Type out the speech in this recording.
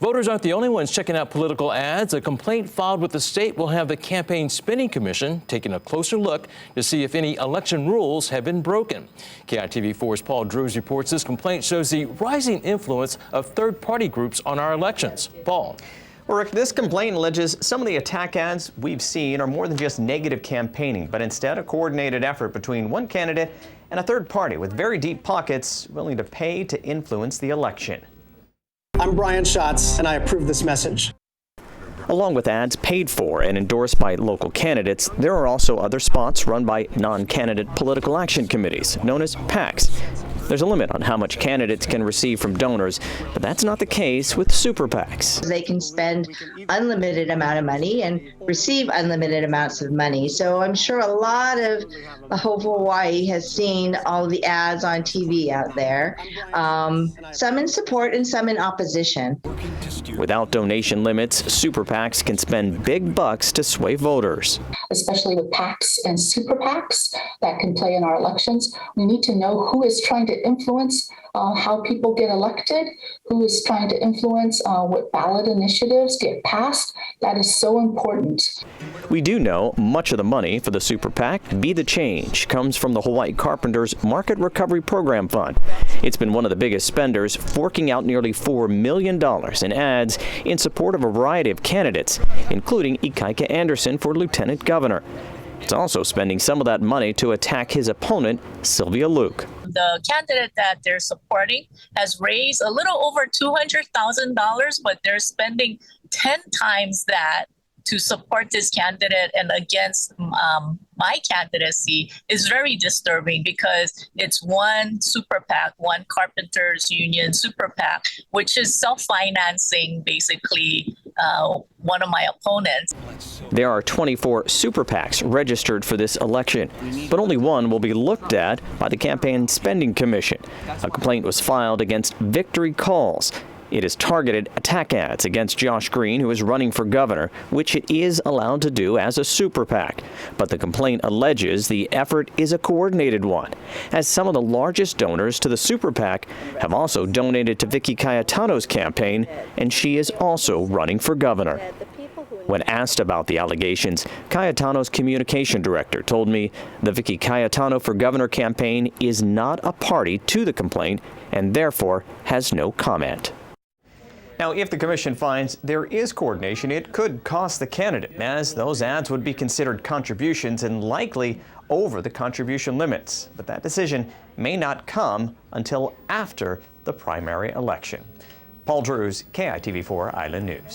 Voters aren't the only ones checking out political ads. A complaint filed with the state will have the Campaign Spending Commission taking a closer look to see if any election rules have been broken. KITV4's Paul Drews reports this complaint shows the rising influence of third-party groups on our elections. Paul. Well, Rick, this complaint alleges some of the attack ads we've seen are more than just negative campaigning, but instead a coordinated effort between one candidate and a third party with very deep pockets willing to pay to influence the election. I'm Brian Schatz, and I approve this message. Along with ads paid for and endorsed by local candidates, there are also other spots run by non-candidate political action committees, known as PACs. There's a limit on how much candidates can receive from donors, but that's not the case with super PACs. They can spend unlimited amount of money and receive unlimited amounts of money. So I'm sure a lot of Hope Hawaii has seen all the ads on TV out there, some in support and some in opposition. Without donation limits, super PACs can spend big bucks to sway voters. Especially with PACs and super PACs that can play in our elections, we need to know who is trying to influence how people get elected, who is trying to influence what ballot initiatives get passed. That is so important. We do know much of the money for the super PAC, Be the Change, comes from the Hawaii Carpenters Market Recovery Program Fund. It's been one of the biggest spenders, forking out nearly $4 million in ads in support of a variety of candidates, including Ikaika Anderson for lieutenant governor. It's also spending some of that money to attack his opponent, Sylvia Luke. The candidate that they're supporting has raised a little over $200,000, but they're spending 10 times that to support this candidate and against my candidacy is very disturbing because it's one super PAC, one Carpenters Union super PAC, which is self-financing basically one of my opponents. There are 24 super PACs registered for this election, but only one will be looked at by the Campaign Spending Commission. A complaint was filed against Victory Calls. It has targeted attack ads against Josh Green, who is running for governor, which it is allowed to do as a super PAC. But the complaint alleges the effort is a coordinated one, as some of the largest donors to the super PAC have also donated to Vicky Cayetano's campaign, and she is also running for governor. When asked about the allegations, Cayetano's communication director told me the Vicky Cayetano for Governor campaign is not a party to the complaint and therefore has no comment. Now, if the commission finds there is coordination, it could cost the candidate, as those ads would be considered contributions and likely over the contribution limits. But that decision may not come until after the primary election. Paul Drews, KITV4 Island News.